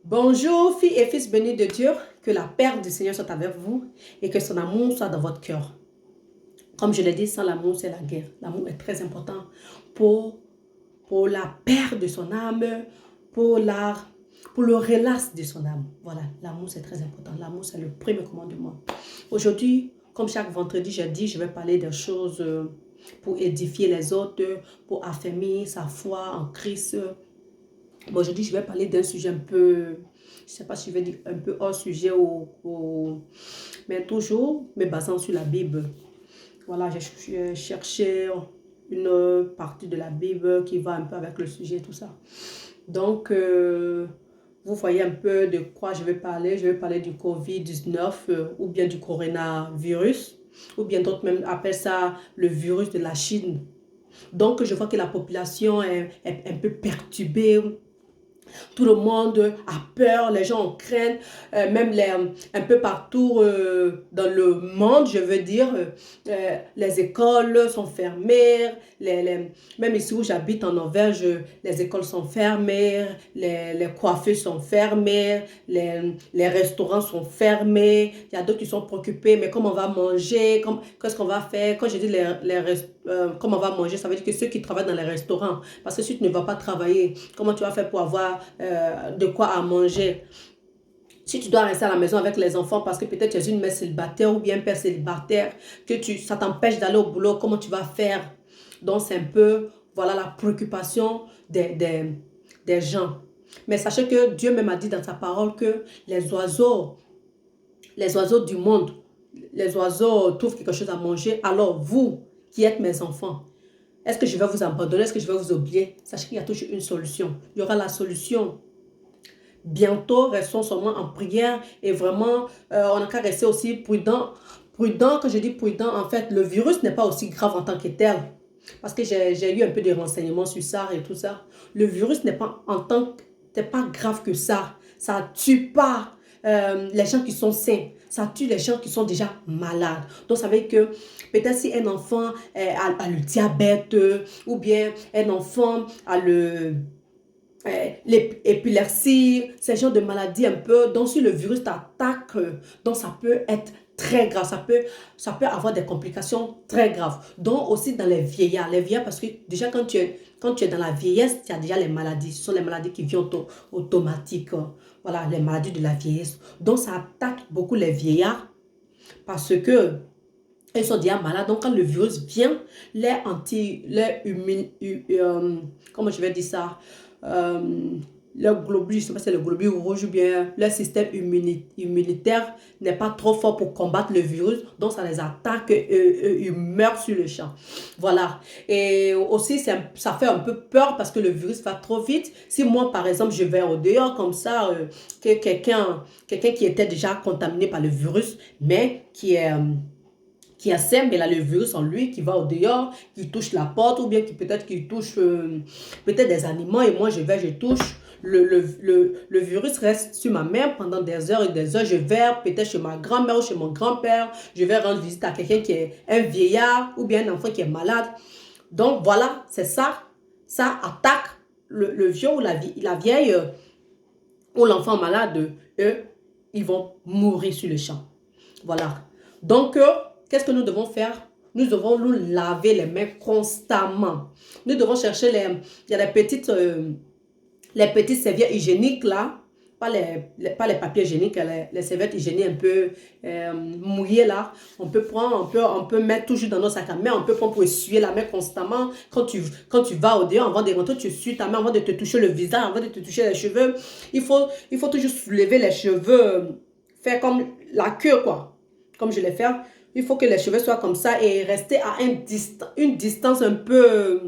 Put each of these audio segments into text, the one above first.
Bonjour, filles et fils bénis de Dieu, que la paix du Seigneur soit avec vous et que son amour soit dans votre cœur. Comme je l'ai dit, sans l'amour, c'est la guerre. L'amour est très important pour, pour la paix de son âme, pour, la, pour le relax de son âme. Voilà, l'amour, c'est très important. L'amour, c'est le premier commandement. Aujourd'hui, comme chaque vendredi, j'ai dit, je vais parler des choses pour édifier les autres, pour affermir sa foi en Christ. Bon, aujourd'hui, je vais parler d'un sujet un peu, je ne sais pas si je vais dire un peu hors sujet, mais toujours me basant sur la Bible. Voilà, j'ai cherché une partie de la Bible qui va un peu avec le sujet, tout ça. Donc, vous voyez un peu de quoi je vais parler. Je vais parler du COVID-19 ou bien du coronavirus, ou bien d'autres même appellent ça le virus de la Chine. Donc, je vois que la population est un peu perturbée. Tout le monde a peur, les gens craignent, même un peu partout dans le monde, je veux dire, les écoles sont fermées, même ici où j'habite en Norvège, les écoles sont fermées, les coiffeurs sont fermés, les restaurants sont fermés, il y a d'autres qui sont préoccupés, mais comment on va manger, qu'est-ce qu'on va faire? Quand je dis comment on va manger, ça veut dire que ceux qui travaillent dans les restaurants, parce que si tu ne vas pas travailler, comment tu vas faire pour avoir de quoi à manger? Si tu dois rester à la maison avec les enfants parce que peut-être tu es une mère célibataire ou bien un père célibataire, ça t'empêche d'aller au boulot, comment tu vas faire? Donc c'est un peu, voilà la préoccupation des gens. Mais sachez que Dieu même a dit dans sa parole que les oiseaux du monde, les oiseaux trouvent quelque chose à manger. Alors vous, qui êtes mes enfants, est-ce que je vais vous abandonner? Est-ce que je vais vous oublier? Sachez qu'il y a toujours une solution. Il y aura la solution. Bientôt, restons seulement en prière et vraiment, on n'a qu'à rester aussi prudent. Prudent, quand je dis prudent, en fait, le virus n'est pas aussi grave en tant que tel. Parce que j'ai eu un peu de renseignements sur ça et tout ça. Le virus n'est pas n'est pas grave que ça. Ça tue pas les gens qui sont sains. Ça tue les gens qui sont déjà malades. Donc, ça veut dire que peut-être si un enfant a le diabète ou bien un enfant a l'épilepsie, ces genres de maladies un peu, donc si le virus t'attaque, donc ça peut être très grave, ça peut avoir des complications très graves. Donc aussi dans les vieillards parce que déjà quand tu es dans la vieillesse, tu as déjà les maladies, ce sont les maladies qui viennent automatiques, voilà, les maladies de la vieillesse. Donc ça attaque beaucoup les vieillards parce que ils sont déjà malades. Donc quand le virus vient, comment je vais dire ça, le globule, je ne sais pas si c'est le globule rouge ou bien leur système immunitaire n'est pas trop fort pour combattre le virus, donc ça les attaque et ils meurent sur le champ. Voilà. Et aussi, ça fait un peu peur parce que le virus va trop vite. Si moi, par exemple, je vais au dehors comme ça, que quelqu'un qui était déjà contaminé par le virus, mais qui a sain, mais il a le virus en lui, qui va au dehors, qui touche la porte, ou bien peut-être qui touche peut-être des animaux, et moi je touche, le virus reste sur ma main pendant des heures et des heures, je vais peut-être chez ma grand-mère ou chez mon grand-père, je vais rendre visite à quelqu'un qui est un vieillard, ou bien un enfant qui est malade. Donc voilà, c'est ça, ça attaque le vieux ou la vieille, ou l'enfant malade, eux, ils vont mourir sur le champ. Voilà. Donc, qu'est-ce que nous devons faire? Nous devons nous laver les mains constamment. Nous devons chercher il y a les petites serviettes hygiéniques là, pas les papiers hygiéniques, les serviettes hygiéniques un peu mouillées là. On peut prendre, on peut mettre toujours dans nos sacs à main, on peut prendre pour essuyer la main constamment. Quand tu vas au dehors, avant de rentrer, tu essuies ta main avant de te toucher le visage, avant de te toucher les cheveux. Il faut toujours soulever les cheveux, faire comme la queue quoi, comme je l'ai fait. Il faut que les cheveux soient comme ça et rester à une distance un peu.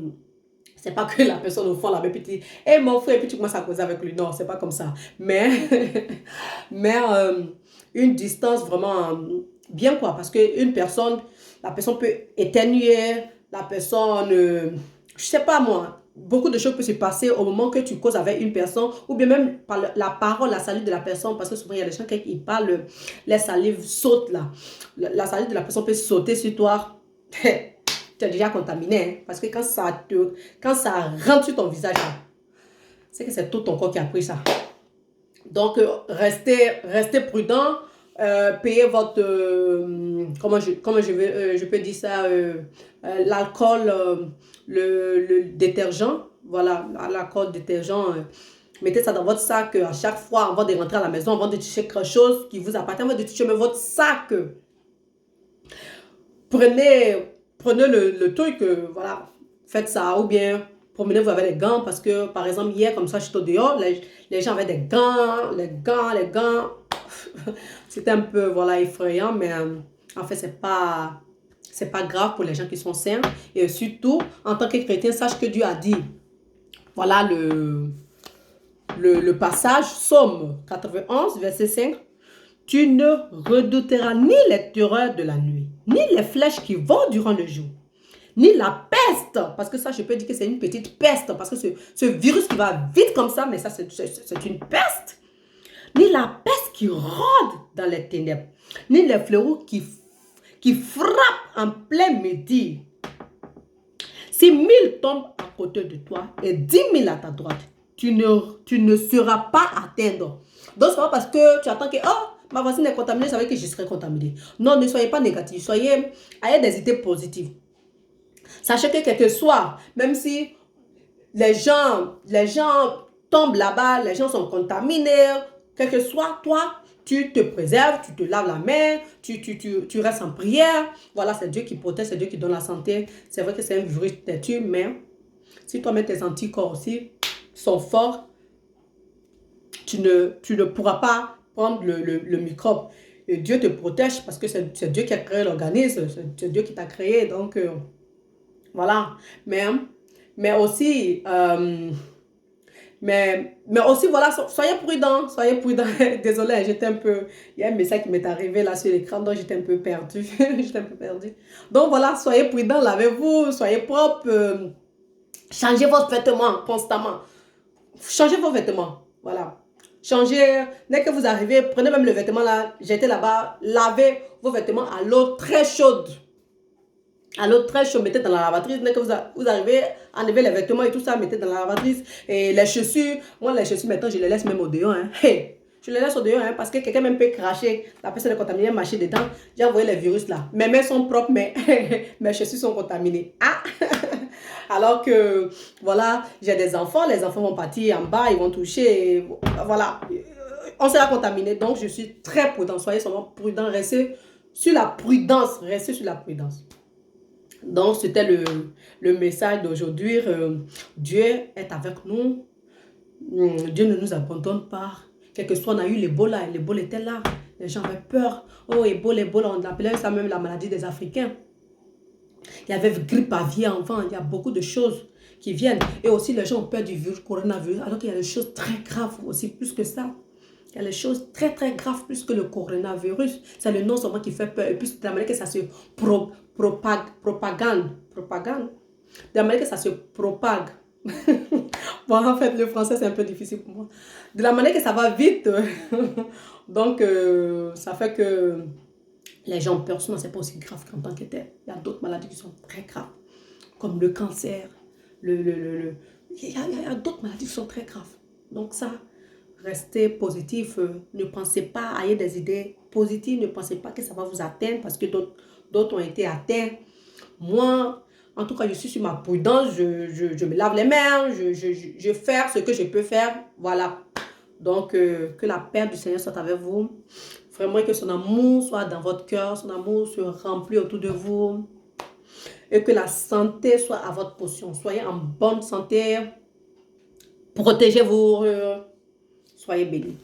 C'est pas que la personne au fond, la même petite. Et mon frère, et puis tu commences à causer avec lui. Non, c'est pas comme ça. Mais, mais une distance vraiment bien quoi. Parce qu'une personne, la personne peut éternuer, la personne, je sais pas moi, beaucoup de choses peuvent se passer au moment que tu causes avec une personne, ou bien même par la parole, la salive de la personne, parce que souvent il y a des gens qui parlent, les salives sautent là. La salive de la personne peut sauter sur toi. Tu es déjà contaminé, hein, parce que quand ça rentre sur ton visage, c'est que c'est tout ton corps qui a pris ça. Donc, restez prudent. Payez votre, je peux dire ça, l'alcool, le détergent, voilà, l'alcool détergent, mettez ça dans votre sac à chaque fois avant de rentrer à la maison, avant de toucher quelque chose qui vous appartient, avant de toucher même votre sac. Prenez le truc, voilà, faites ça, ou bien promenez-vous avec les gants, parce que, par exemple, hier, comme ça, j'étais au dehors, les gens avaient des gants, les gants, c'était un peu, voilà, effrayant, mais en fait, c'est pas grave pour les gens qui sont sains, et surtout, en tant que chrétien, sache que Dieu a dit, voilà le passage, Psaume 91, verset 5, tu ne redouteras ni les terreurs de la nuit, ni les flèches qui vont durant le jour, ni la peste, parce que ça, je peux dire que c'est une petite peste, parce que ce virus qui va vite comme ça, mais ça, c'est une peste, ni la peste qui rôde dans les ténèbres, ni les fléaux qui frappent en plein midi. Si 1000 tombent à côté de toi et 10 000 à ta droite, tu ne seras pas atteindre. Donc, c'est pas parce que tu attends que, oh, ma voisine est contaminée, ça veut dire que je serai contaminé. Non, ne soyez pas négatif, ayez des idées positives. Sachez que quel que soit, même si les gens tombent là-bas, les gens sont contaminés, quel que soit, toi, tu te préserves, tu te laves la main, tu restes en prière. Voilà, c'est Dieu qui protège, c'est Dieu qui donne la santé. C'est vrai que c'est un virus têtu, mais si toi-même tes anticorps aussi sont forts, tu ne pourras pas prendre le microbe. Et Dieu te protège parce que c'est Dieu qui a créé l'organisme, c'est Dieu qui t'a créé. Donc, voilà. Mais aussi, voilà, soyez prudents, soyez prudents. Désolée, j'étais un peu, il y a un message qui m'est arrivé là sur l'écran, donc j'étais un peu perdue. J'étais un peu perdue. Donc voilà, soyez prudents, lavez-vous, soyez propres, changez vos vêtements constamment. Changez vos vêtements, voilà. Changez, dès que vous arrivez, prenez même le vêtement là, jetez là-bas, lavez vos vêtements à l'eau très chaude. À l'eau très chaude, mettez dans la lavatrice. Dès que vous arrivez, enlevez les vêtements et tout ça, mettez dans la lavatrice. Et les chaussures, moi les chaussures maintenant, je les laisse même au dehors. Hein. Hey, je les laisse au dehors hein, parce que quelqu'un même peut cracher. La personne est contaminée, marcher dedans. J'ai envoyé les virus là. Mes mains sont propres, mais mes chaussures sont contaminées. Ah! Alors que, voilà, j'ai des enfants. Les enfants vont partir en bas, ils vont toucher. Voilà. On sera contaminé. Donc, je suis très prudent. Soyez seulement prudent. Restez sur la prudence. Restez sur la prudence. Donc, c'était le message d'aujourd'hui. Dieu est avec nous. Dieu ne nous abandonne pas. Quel que soit, on a eu l'Ebola. L'Ebola était là. Les gens avaient peur. Oh, Ebola, on appelait ça même la maladie des Africains. Il y avait grippe aviaire avant. Il y a beaucoup de choses qui viennent. Et aussi, les gens ont peur du virus, coronavirus. Alors qu'il y a des choses très graves aussi, plus que ça. Il y a des choses très, très graves plus que le coronavirus. C'est le nom seulement qui fait peur. Et puis, de la manière que ça se propagande. De la manière que ça se propague. Bon, en fait, le français, c'est un peu difficile pour moi. De la manière que ça va vite. Donc, ça fait que les gens ont peur. Sinon, c'est pas aussi grave qu'en tant que tel. Il y a d'autres maladies qui sont très graves. Comme le cancer. Il y a d'autres maladies qui sont très graves. Donc, ça... Restez positif, ne pensez pas, ayez des idées positives, ne pensez pas que ça va vous atteindre parce que d'autres ont été atteints. Moi, en tout cas, je suis sur ma prudence, je me lave les mains, je fais ce que je peux faire, voilà. Donc, que la paix du Seigneur soit avec vous. Vraiment que son amour soit dans votre cœur, son amour se remplit autour de vous. Et que la santé soit à votre portion. Soyez en bonne santé. Protégez-vous. Soyez bénis.